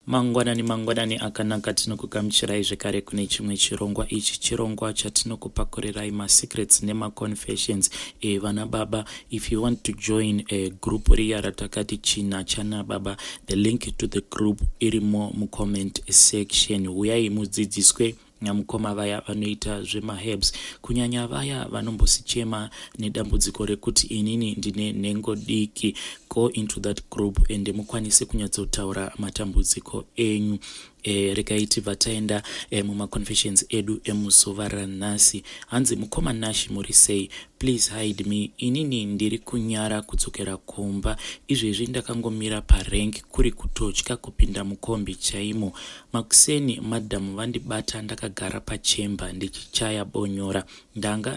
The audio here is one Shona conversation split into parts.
Mangwanani akanaka tinokugamuchirai zvekare kune chimwe chirongwa. Ichi chirongwa chatinokupakurirai masecrets nemaconfessions. Vana baba, if you want to join a group riya ratakati china chana baba, the link to the group irimo mucomment section. Huyai mudzidziswe namukoma vaya vanoita zvemaherbs, kunyanya vaya vanombosichema nedambudziko rekuti inini ndine nhengo diki. Go into that group and mukwanise kunyatsotaura matambudziko enyu. Rekaiti vataenda mumaconfessions edu emuzuva ranhasi. Hanzi mukoma nashi muri sei, please hide me, inini ndiri kunyara kudzokera kumba. Izvezvi ndakangomira parank kuri kutotya kupinda mukombi chaimo. Makuseni madhamu vandibata ndakagara pachemba ndichichaya bonyora.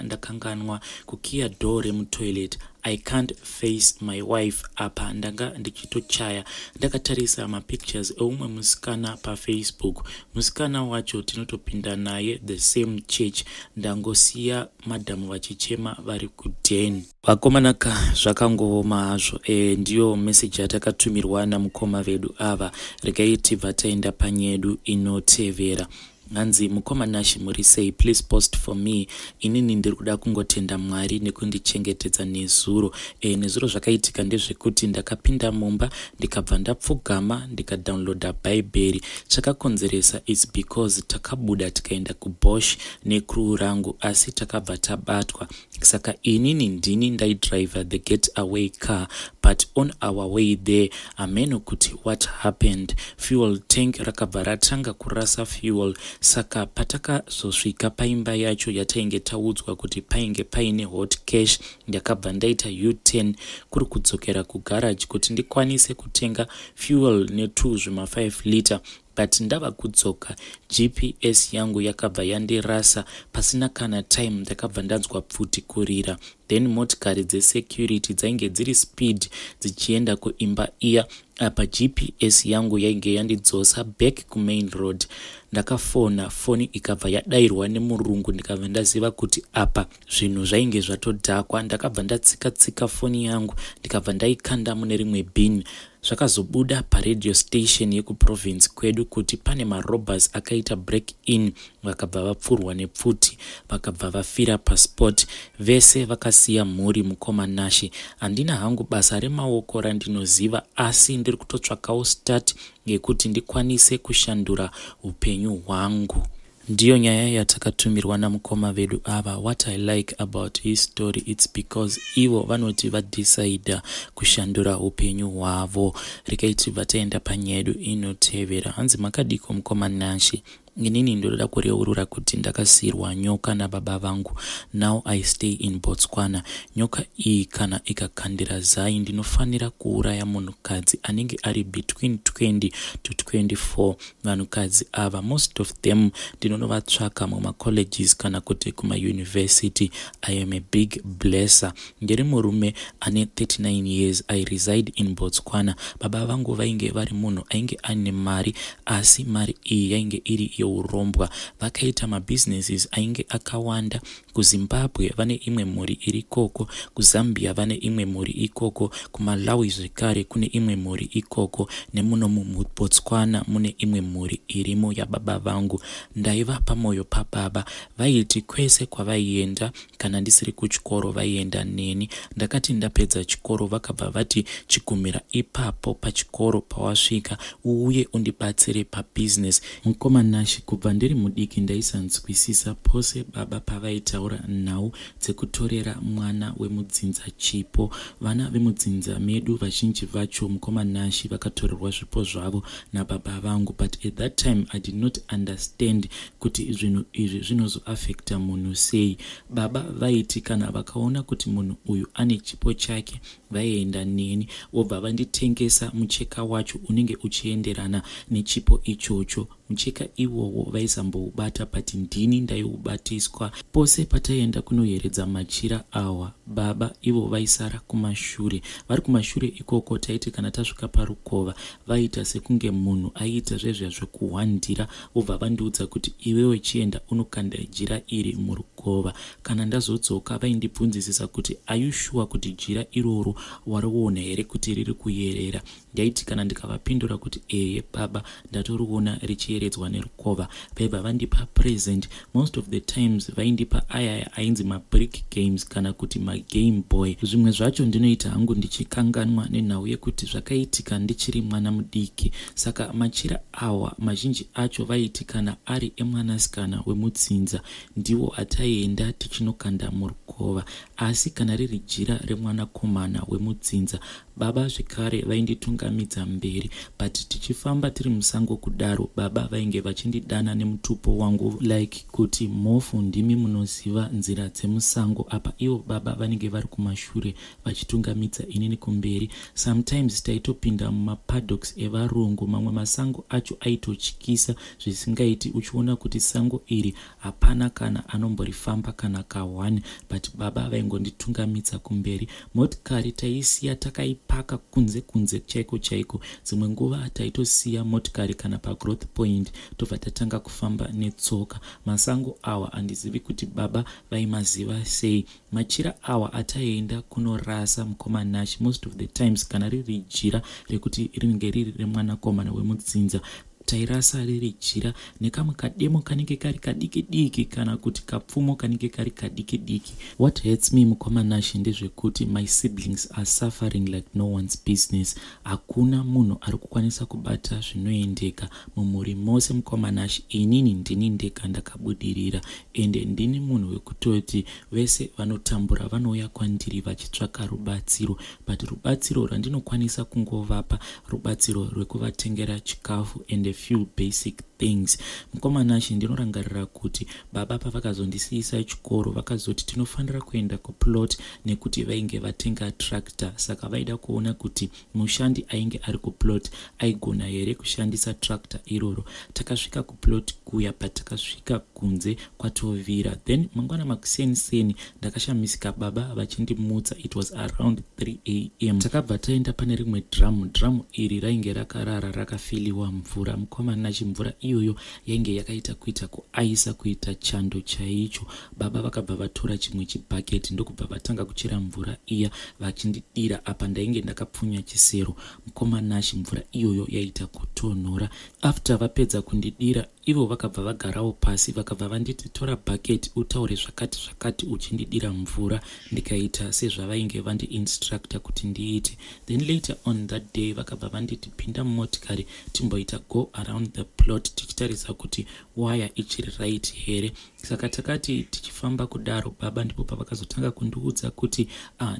Ndakanganwa kukiya door remutoilet. I can't face my wife apa ndanga ndichitochaya. Ndakatarisa mapictures eumwe musikana paFacebook. Musikana wacho tinotopinda naye the same church. Ndangosiya madhamu vachichema vari kudeni. Vakomanaka zvakangooma hazvo. Ndiyo message yatakatumirwa namukoma vedu ava. Regaiti vataenda panyedu inotevera. Hanzi mukoma nashi muri sei, please post for me, inini ndiri kuda kungotenda Mwari nekundichengetedza nezuro. Nezuro zvakaitika ndezvekuti ndakapinda mumba ndikabva ndapfugama ndikadownloada bhaibheri. Chakakonzeresa is because takabuda tikaenda kubosh necrew rangu asi takabva tabatwa. Saka inini ndini ndaidriver the getaway car, but on our way there ameno kuti what happened, fuel tank rakabva ratanga kurasa fuel. Saka patakazosvika paimba yacho yatainge taudzwa kuti painge paine hot cash, ndakabva ndaita U10 kuri kudzokera kugarage kuti ndikwanise kutenga fuel ne2 zvima5 liter. But ndava kudzoka GPS yangu yakabva yandirasa pasina kana time. Ndakabva ndanzwa pfuti kurira, then motikari dzesecurity dzainge dziri speed dzichienda kuimba iya. Apa GPS yangu yainge yandidzosa back kumain road. Ndakafona, foni ikabva yadairwa nemurungu. Ndikabva ndaziva kuti apa zvinhu zvainge zvatodhakwa. Ndakabva ndatsika foni yangu ndikabva ndaikanda mune rimwe bin. Zvakazobuda paradio station yekuprovince kwedu kuti pane marobhers akaita break in, vakabva vapfurwa nepfuti, vakabva vafira pasport. Vese vakasiya mhuri mukoma nashi. Handina hangu basa remaoko randinoziva, asi ndiri kutotsvakawo start yekuti ndikwanise kushandura upenyu hwangu. Ndiyo nyaya yatakatumirwa namukoma vedu ava. What I like about his story, it's because ivo vanoti vadecide kushandura upenyu hwavo. Rekaiti vataenda panyedu inotevera. Hanzi makadiko mukoma nashi. Inini ndoda kureurura kuti ndakasirwa nyoka nababa vangu. Now I stay in Botswana. Nyoka iyi kana ikakandira zai ndinofanira kuuraya munhukadzi anenge ari between 20 to 24. Vanhukadzi ava most of them ndinonovatsvaka mumacolleges kana kuti kumauniversity. I am a big blesser. Ndiri murume ane 39 years. I reside in Botswana. Baba vangu vainge vari munhu ainge ane mari, asi mari iyi yainge iri urombwa. Vakaita mabusinesses ainge akawanda. KuZimbabwe vane imwe mhuri iri koko, kuZambia vane imwe mhuri ikoko, kuMalawi zvekare kune imwe mhuri ikoko, nemuno muBotswana mune imwe mhuri irimo yababa vangu. Ndaiva pamoyo pababa. Vaiti kwese kwavaienda kana ndisiri kuchikoro vaienda neni. Ndakati ndapedza chikoro vakabva vati chigumira ipapo pachikoro pawasvika uye undibatsire pabusiness. Mukoma nashi kubva ndiri mudiki ndaisanzwisisa pose baba pavaitaura nhau dzekutorera mwana wemudzinza chipo. Vana vemudzinza medu vazhinji vacho mukoma nashi vakatorerwa zvipo zvavo nababa vangu, but at that time I did not understand kuti zvinhu izvi zvinozoaffecta munhu sei. Baba vaiti kana vakaona kuti munhu uyu ane chipo chake vaienda neni vobva vanditengesa mucheka wacho unenge uchienderana nechipo ichocho. mucheka iwowo vaisamboubata, but ndini ndaiubatiswa. Pose pataienda kunoyeredza machira awa, baba ivo vaisara kumashure. Vari kumashure ikoko taiti kana tasvika parukova vaita sekunge munhu aiita zvezvekuhwandira, vobva vandiudza kuti iwewe chienda unokanda jira iri murukova. Kana ndazodzoka vaindibvunzisisa kuti ayushua kuti jira iroro wariona here kuti riri kuyerera. Ndaiti kana ndikavapindura kuti eye baba ndatoriona richiyeredzwa nerukova, vaibva vandipa present. Most of the times vaindipa aya ainzi mabrick games kana kuti magame boy. Zvimwe zvacho ndinoita hangu ndichikanganwa nenhau yekuti zvakaitika ndichiri mwana mudiki. Saka machira awa mazhinji acho vaiitikana ari emwanasikana wemutsinza, ndiwo ataienda tichinokanda murukova. Asi kana riri jira remwanakomana wemutsinza, baba zvekare vainditungamidza mberi, but tichifamba tiri musango kudaro, baba vainge vachindidana nemutupo wangu like kuti mofu ndimi munoziva nzira dzemusango. Apa ivo baba vanenge vari kumashure vachitungamidza inini kumberi. Sometimes taitopinda mumapaddocks evarungu, mamwe masango acho aitotyisa zvisingaiti, uchiona kuti sango iri hapana kana anomborifamba kana ka1, but baba vaingonditungamidza kumberi. Motikari taisiya takaipaka kunze chaiko chaiko. Dzimwe nguva taitosiya motikari kana pagrowth point tobva tatanga kufamba netsoka. Masango awa handizivi kuti baba vaimaziva sei. Machira awa ataienda kunorasa mukomanashi most of the times kana riri jira rekuti rinenge riri remwanakomana wemutsinza. Tairasa riri jira nekamwe kademo kanenge kari kadiki diki kana kuti kapfumo kanenge kari kadiki diki. What hurts me mukomanashi ndezvekuti my siblings are suffering like no one's business. Hakuna munhu ari kukwanisa kubata zvinoendeka mumhuri mose mukomanashi. Inini ndini ndega ndakabudirira, ende ndini munhu wekutoti vese vanotambura vanouya kwandiri vachitsvaka rubatsiro, but rubatsiro randinokwanisa kungovapa rubatsiro rwekuvatengera chikafu and few basic things. Mukomanashi ndinorangarira kuti baba pavakazondisiisa chikoro vakazoti tinofanira kuenda kuplot nekuti vainge vatenga tractor. Saka vaida kuona kuti mushandi ainge ari kuplot aigona here kushandisa tractor iroro. Takasvika kuplot kuya, patakasvika kunze kwatovira, then mangwana makuseni ndakashamisika baba vachindimutsa. It was around 3 AM. Takabva taenda pane rimwe drum iri rainge rakarara rakafiliwa mvura. Mukomanashi mvura iyoyo yainge yakaita kuita kuaisa kuita chando chaicho. Baba vakabva vatora chimwe chibhaketi ndokubva vatanga kuchera mvura iya vachindidira. Apa ndainge ndakapfunya chisero. Mukomanashi mvura iyoyo yaita kutonhora. After vapedza kundidira, ivo vakabva vagarawo pasi vakabva vanditi tora bhaketi utaure zvakati uchindidira mvura. Ndikaita sezvavainge vandi-instructor kuti ndiite. Then later on that day vakabva vanditi pinda mumotikari timboita go around the plot tichitarisa kuti waya ichiri right here. Saka takati tichifamba kudaro, baba ndipo pavakazotanga kundiudza kuti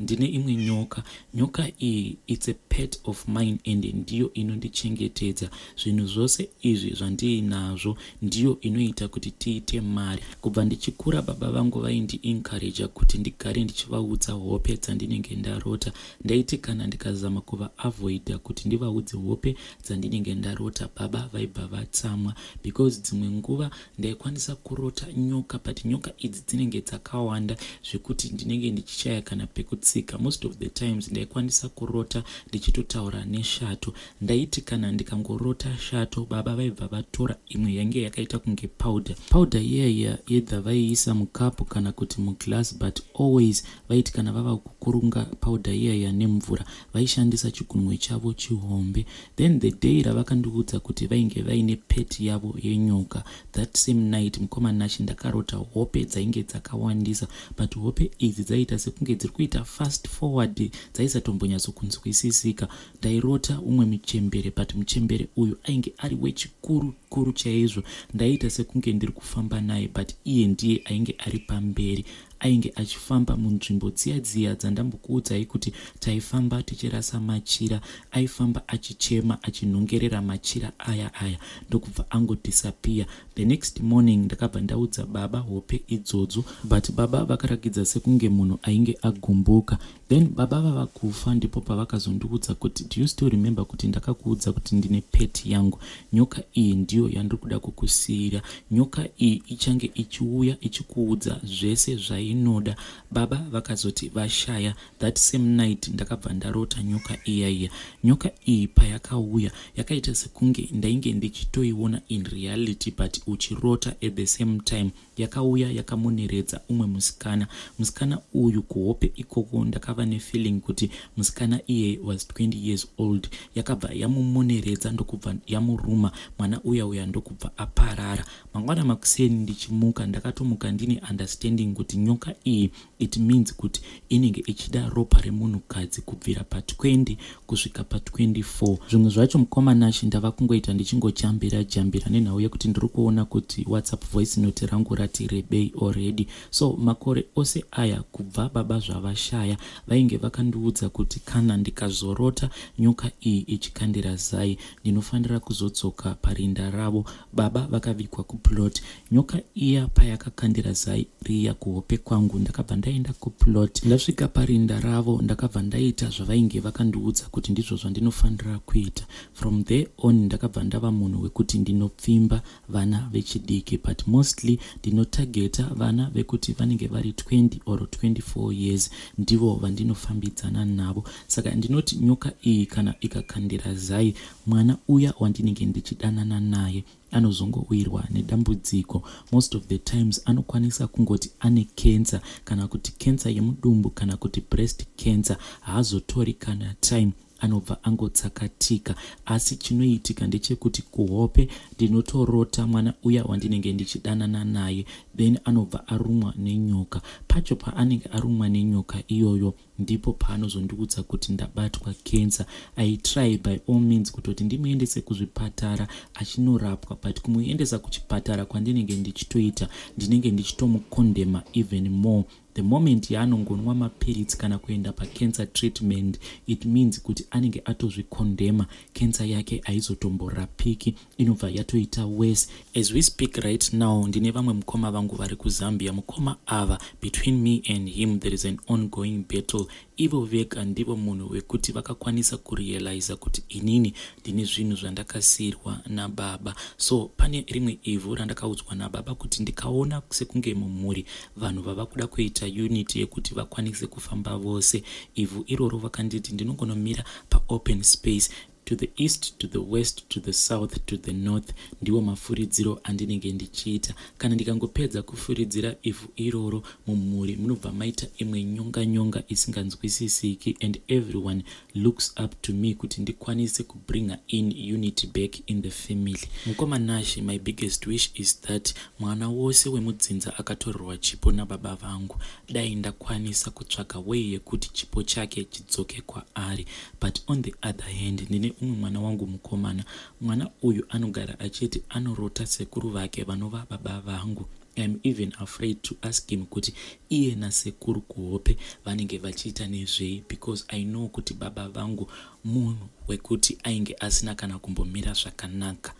ndine imwe nyoka. Nyoka iyi it's a pet of mine and ndiyo inondichengetedza. Zvinhu zvose izvi zvandiinazvo ndiyo inoita kuti tiite mari. Kubva ndichikura baba vangu vaindi-encourage kuti ndigare ndichivaudza hope dzandinenge ndarota. Ndaiti kana ndikazama kuva-avoida kuti ndivaudze hope dzandinenge ndarota, baba vaibva vatsamwa, because dzimwe nguva ndaikwanisa kurota nyoka, but nyoka idzi dzinenge dzakawanda zvekuti ndinenge ndichichaya kana pekutsika. Most of the times ndaikwanisa kurota ndichitotaura neshato. Ndaiti kana ndikangorota shato, baba vaibva vatora imwe yange yakaita kunge powder iyaya either vaiisa mukapu kana kuti muglass, but always vaiti kana vava kukurunga powder iyaya nemvura vaishandisa chigunwe chavo chihombe. Then the day ravakandiudza kuti vainge vaine pet yavo yenyoka, that same night mukomanashi ndakarota hope dzainge dzakawandisa, but hope idzi dzaita sekunge dziri kuita fast forward, dzaisatombonyatsokunzwisisika. Ndairota umwe muchembere, but muchembere uyu ainge ari wechikuru chaizvo. Ndaita sekunge ndiri kufamba naye, but iye ndiye ainge ari pamberi. ainge achifamba munzvimbo dziya dzandambokuudzai kuti taifamba tichirasa machira. Aifamba achichema achinhongerera machira aya ndokubva angodisappear. The next morning ndakabva ndaudza baba hope idzodzo, but baba vakarakidza sekunge munhu ainge agumbuka. Then baba vava kufa ndipo pavakazondiudza kuti do you still remember kuti ndakakuudza kuti ndine pet yangu, nyoka iyi ndiyo yandiri kuda kukusiyira. Nyoka iyi ichange ichiuya ichikuudza zvese zvainoda. Baba vakazoti vashaya. That same night ndakabva ndarota nyoka iyaiya. Nyoka iyi payakauya yakaita sekunge ndainge ndichitoiona in reality but uchirota at the same time. Yakauya yakamoneredza umwe musikana uyu kuhope ikoko ndakava nefeeling kuti musikana iye was 20 years old. Yakabva yamumoneredza ndokubva yamuruma. Mwana uya ndokubva aparara. Mangwana makuseni ndichimuka ndakatomuka ndine understanding kuti nyoka iyi it means kuti inenge ichida ropa remunhukadzi kubvira pa20 kusvika pa24. Zvimwe zvacho mukomanashi ndava kungoita ndichingojambira nenhau yekuti ndiri kuona kuti WhatsApp voice note rangu rati rebei already. So makore ose aya kubva baba zvavashaya vainge vakandiudza kuti kana ndikazorota nyoka iyi ichikandira zai ndinofanira kuzodzoka parinda ravo. Baba vakavikwa kuplot. Nyoka iya payakakandira zai riya kuhope kwangu ndakabva ndaenda kuplot. Ndasvika parinda ravo ndakabva ndaita zvavainge vakandiudza kuti ndizvo zvandinofanira kuita. From there on ndakabva ndava munhu wekuti ndinopfimba vana vechidiki, but mostly ndinotageta vana vekuti vanenge vari 20 or 24 years ndivo vandinofambidzana navo. Saka ndinoti nyoka iyi kana ikakandira zai, mwana uya wandinenge ndichidanana naye anozongowirwa nedambudziko. Most of the times anokwanisa kungoti ane cancer, kana kuti cancer yemudumbu kana kuti breast cancer. Haazotori kana time, anobva angotsakatika. Asi chinoitika ndechekuti kuhope ndinotorota mwana uya wandinenge ndichidanana naye, then anobva arumwa nenyoka. Pacho paanenge arumwa nenyoka iyoyo ndipo paanozondiudza kuti ndabatwa cancer. I try by all means kutoti ndimuendese kuzvipatara achinorapwa, but kumuendesa kuchipatara kwandinenge ndichitoita ndinenge ndichitomukondema even more. The moment yaanongonwa mapirits kana kuenda pacancer treatment, it means kuti anenge atozvikondema. Cancer yake aizotomborapiki, inobva yatoita worse. As we speak right now, ndine vamwe mukoma vangu vari kuZambia. Mukoma ava, between me and him there is an ongoing battle. Ivo vega ndivo munhu wekuti vakakwanisa kurealize kuti inini ndine zvinhu zvandakasiyirwa nababa. So pane rimwe ivhu randakaudzwa nababa kuti ndikaona sekunge mumhuri vanhu vava kuda kuita unity yekuti vakwanise kufamba vose, ivhu iroro vakanditi ndinongonomira paopen space. To the east, to the west, to the south, to the north ndiwo mafuridziro andinenge ndichiita. Kana ndikangopedza kufuridzira ivhu iroro mumhuri munobva maita imwe nyonga isinganzwisisiki, and everyone looks up to me kuti ndikwanise kubringa in unity back in the family. Mukomanashi, my biggest wish is that mwana wose wemudzinza akatorerwa chipo nababa vangu, dai ndakwanisa kutsvaka way yekuti chipo chake chidzoke kwaari. But on the other hand, ndine umwe mwana wangu mukomana. Mwana uyu anogara achiti anorota sekuru vake vanova baba vangu. I'm even afraid to ask him kuti iye nasekuru kuhope vanenge vachiita nezvei, because I know kuti baba vangu munhu wekuti ainge asina kana kumbomira zvakanaka.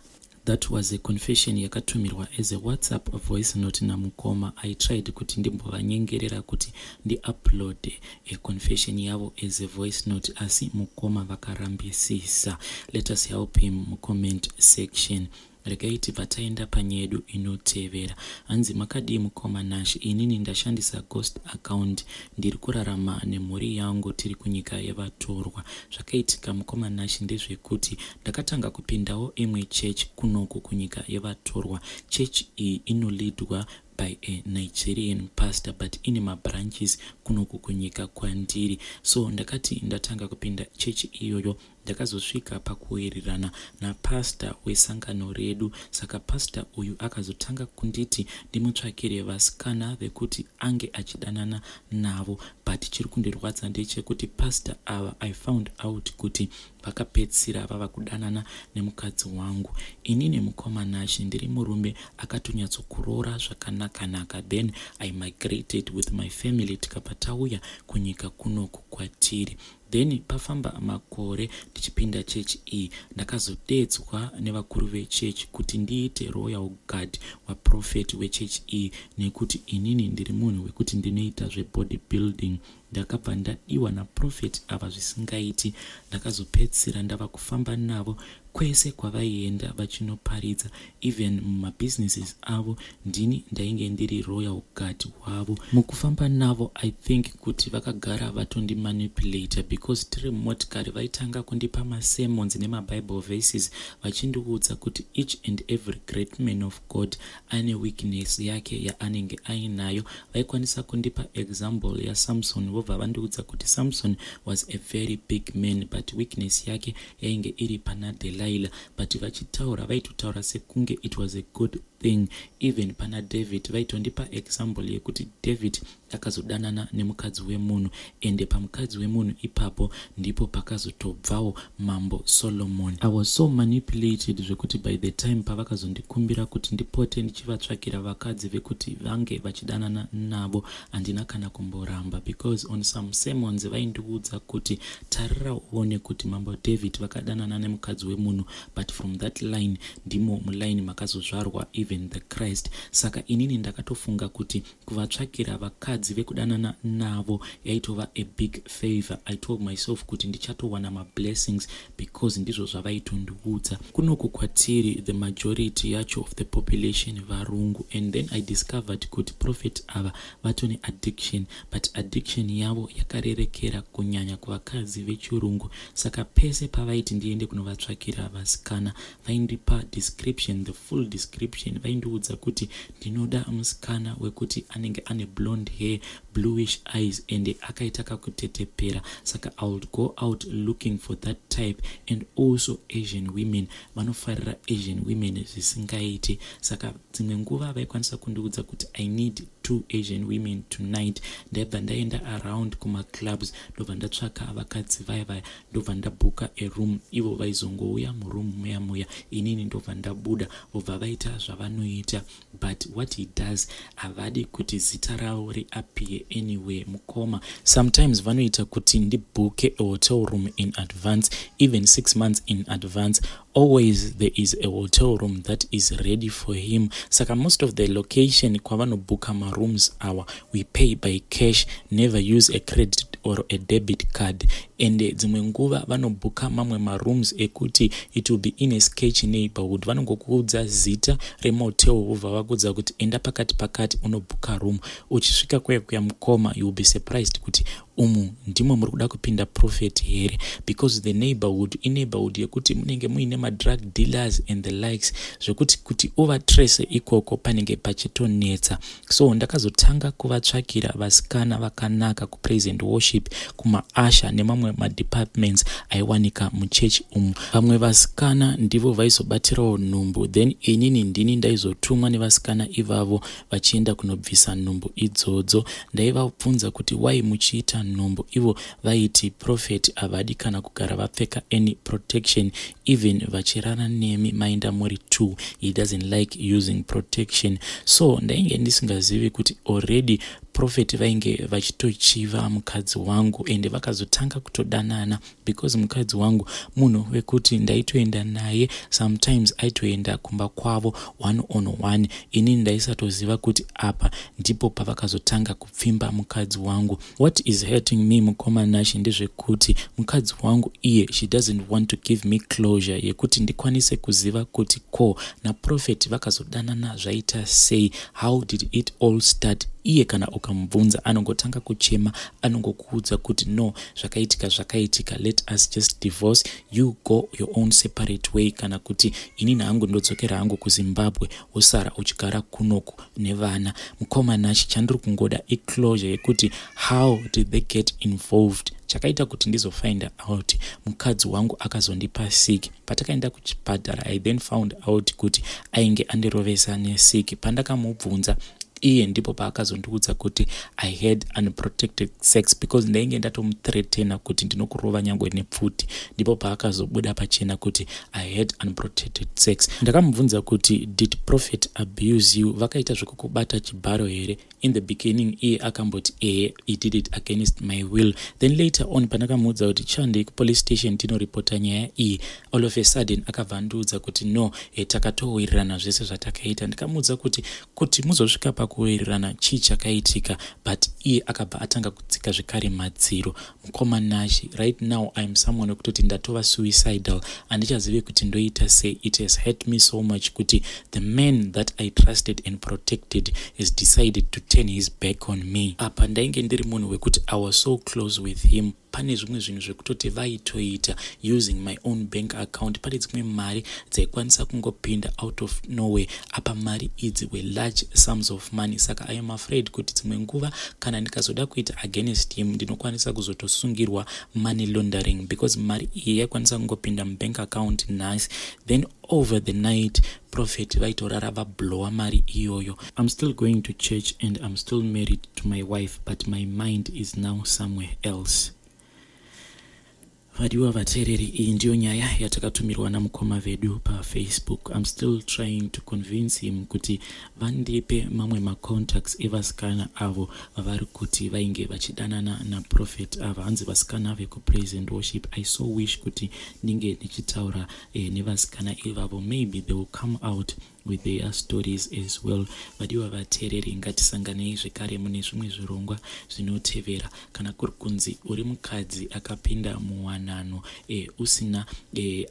That was a confession yakatumirwa as a WhatsApp voice note namukoma. I tried kuti ndimbovanyengerera kuti ndi-upload a confession yavo as a voice note, asi mukoma vakarambisisa. Let us help him mucomment section. Regaiti vataenda panyedu inotevera. Hanzi makadi mukomanashi, inini ndashandisa ghost account ndiri kurarama nemhuri yangu tiri kunyika yevatorwa. Zvakaitika mukomanashi ndezvekuti ndakatanga kupindawo imwe church kunoku kunyika yevatorwa. Church iyi inolidwa by a Nigerian pastor, but ine mabranches kunoku kunyika kwandiri. So ndakati ndatanga kupinda chechi iyoyo, ndakazosvika pakuwirirana napasta wesangano redu. Saka pasta uyu akazotanga kunditi ndimutsvakire vasikana vekuti ange achidanana navo, but chiri kundirwadza ndechekuti pasta ava I found out kuti vakapedzisira vava kudanana nemukadzi wangu. Inini mukomanashi ndiri murume akatonyatsokuroora zvakanaka-naka. Then I migrated with my family tikabva tauya kunyika kunoku kwatiri. Then pafamba makore ndichipinda chechi iyi, ndakazodedzwa nevakuru vechechi kuti ndiite royal guard waprofeti wechechi iyi, nekuti inini ndiri munhu wekuti ndinoita zvebodybuilding. Ndakabva ndadiwa naprofeti ava zvisingaiti. Ndakazopedzisira ndava kufamba navo kwese kwavaienda vachinoparidza, even mumabusinesses avo ndini ndainge ndiri royal guard wavo. Mukufamba navo I think kuti vakagara vatondimanipulata, because tiri motikari vaitanga kundipa masermons nemabible verses vachindiudza kuti each and every great man of God ane weakness yake yaanenge ainayo. Vaikwanisa kundipa example yaSamson, vobva vandiudza kuti Samson was a very big man but weakness yake yainge iri pana Delilah, but vachitaura vaitotaura sekunge it was a good thing. Even pana David vaitondipa example yekuti David akazodanana nemukadzi wemunhu, ende pamukadzi wemunhu ipapo ndipo pakazotobvawo mambo Solomon. I was so manipulated zvekuti by the time pavakazondikumbira kuti ndipote ndichivatsvakira vakadzi vekuti vange vachidanana navo, handina kana kumboramba, because on some sermons vaindiudza kuti tarira uone kuti mambo David vakadanana nemukadzi wemunhu, but from that line ndimo muline makazozvarwa even the Christ. Saka inini ndakatofunga kuti kuvatsvakira vakadzi vekudanana navo yaitova a big favor. I told myself kuti ndichatowana mablessings because ndizvo zvavaitondiudza. Kunoku kwatiri the majority yacho of the population varungu, and then I discovered kuti prophet ava vatone addiction, but addiction yavo yakarerekera kunyanya kuvakadzi vechirungu. Saka pese pavaiti ndiende kunovatsvakira vasikana vaindipa description, the full description. Vaindiudza kuti ndinoda musikana wekuti anenge ane blonde hair, bluish eyes, and akaita kakutetepera. Saka I would go out looking for that type, and also Asian women. Vanofarira Asian women zvisingaiti. Saka dzimwe nguva vaikwanisa kundiudza kuti I need 2 Asian women tonight. Ndabva ndaenda around kuma clubs, ndobva ndatsvaka vakadzi vaya, ndobva ndabuka a room. Ivo vaizongouya muroom muya, inini ndobva ndabuda, vobva vaita zvavanoita. But what he does, havadi kuti zita ravo riappear anyway mukoma. Sometimes vanoita kuti ndibuke a hotel room in advance, even 6 months in advance. Always there is a hotel room that is ready for him. Saka most of the location kwavanobuka marooms awa, we pay by cash, never use a credit or a debit card. And dzimwe nguva vanobuka mamwe marooms ekuti it will be in a sketchy neighborhood. Vanongokuudza zita remotel, vobva vakuudza kuti enda pakati unobuka room. Uchisvika kuya mukoma, you will be surprised kuti umu ndimo muri kuda kupinda prophet here, because the neighborhood yekuti munenge muine madrug dealers and the likes, zvekuti overtrace ikoko panenge pachitonetsa. So ndakazotanga kuvatsvakira vasikana vakanaka kupraise and worship kumaasha nemamwe madepartments aiwanika muchechi umu. Vamwe vasikana ndivo vaizobatirawo nhumbu, then inini ndini ndaizotumwa nevasikana ivavo vachienda kunobvisa nhumbu idzodzo. Ndaivabvunza kuti why muchiita nhumbu, ivo vaiti prophet havadi kana kugara vapfeka any protection, even vachirana nemi maenda muri 2, he doesn't like using protection. So ndainge ndisingazivi kuti already prophet vainge vachitochiva mukadzi wangu, ende vakazotanga kutodanana, because mukadzi wangu munhu wekuti ndaitoenda naye sometimes aitoenda kumba kwavo 1-on-1. Inini ndaisatoziva kuti apa ndipo pavakazotanga kupfimba mukadzi wangu. What is hurting me mukomanashi ndezvekuti mukadzi wangu iye she doesn't want to give me closure yekuti ndikwanise kuziva kuti ko na prophet vakazodanana zvaita sei, how did it all start iye kana ukamubvunza anongotanga kuchema, anongokuudza kuti no, zvakaitika, let us just divorce, you go your own separate way, kana kuti inini hangu ndodzokera hangu kuZimbabwe, wosara uchigara kunoku nevana. Mukomana chichandiri kungoda iclosure yekuti how did they get involved. Chakaita kuti ndizofind out mukadzi wangu akazondipa siki. Patakaenda kuchipatara, I then found out kuti ainge anderovesa nesiki. Pandakamubvunza iye ndipo paakazondiudza kuti I had unprotected sex because ndainge ndatomuthreatena kuti ndinokurova nyangwe nepfuti. Ndipo paakazobuda pachena kuti I had unprotected sex. Ndakamubvunza kuti did prophet abuse you, vakaita zvekukubata chibharo here. In the beginning iye akamboti he did it against my will. Then later on pandakamuudza kuti chandei kupolice station tinoripota nyaya iyi, all of a sudden akabvandiudza kuti no, takatowirirana zvese zvatakaita. Ndikamuudza kuti muzosvika pakuwirirana chii chakaitika, but iye akabva atanga kudzika zvekare madziro. Mukomanashi, right now I am someone wekutoti ndatova suicidal, handichazivi kuti ndoita sei. It has hurt me so much kuti the man that I trusted and protected has decided to turn his back on me. Apa ndainge ndiri munhu wekuti I was so close with him. Pane zvimwe zvinhu zvekutoti vaitoita using my own bank account. Pane dzimwe mari dzaikwanisa kungopinda out of nowhere. Apa mari idzi were large sums of money. Saka I am afraid kuti dzimwe nguva kana ndikazoda kuita against him ndinokwanisa kuzotosungirwa money laundering, because mari iyi yaikwanisa kungopinda mubank account nice, then over the night prophet vaitorara vablowa mari iyoyo. I'm still going to church and I'm still married to my wife, but my mind is now somewhere else. Vadiwa vateereri, iyi ndiyo nyaya yatakatumirwa namukoma vedu paFacebook. I'm still trying to convince him kuti vandipe mamwe macontacts evasikana avo vavari kuti vainge vachidanana naprofet ava. Hanzi vasikana vekupraise and worship. I so wish kuti ndinge ndichitaura nevasikana ivavo. Maybe they will come out with their stories as well. Vadiwa vateereri, ngatisanganei zvekare mune zvimwe zvirongwa zvinotevera. Kana kuri kunzi uri mukadzi akapinda muwanano usina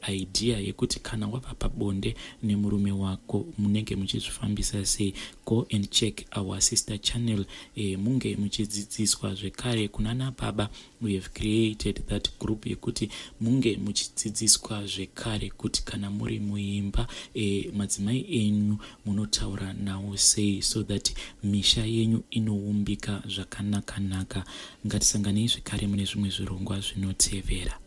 idea yekuti kana wava pabonde nemurume wako munenge muchizvifambisa sei, go and check our sister channel. Munge muchidzidziswa zvekare kunana baba. We have created that group yekuti munge muchidzidziswa zvekare kuti kana muri muimba madzimai enyu munotaura nawo sei, so that misha yenyu inoumbika zvakanaka. Ngatisanganei zvekare mune zvimwe zvirongwa zvinotevera.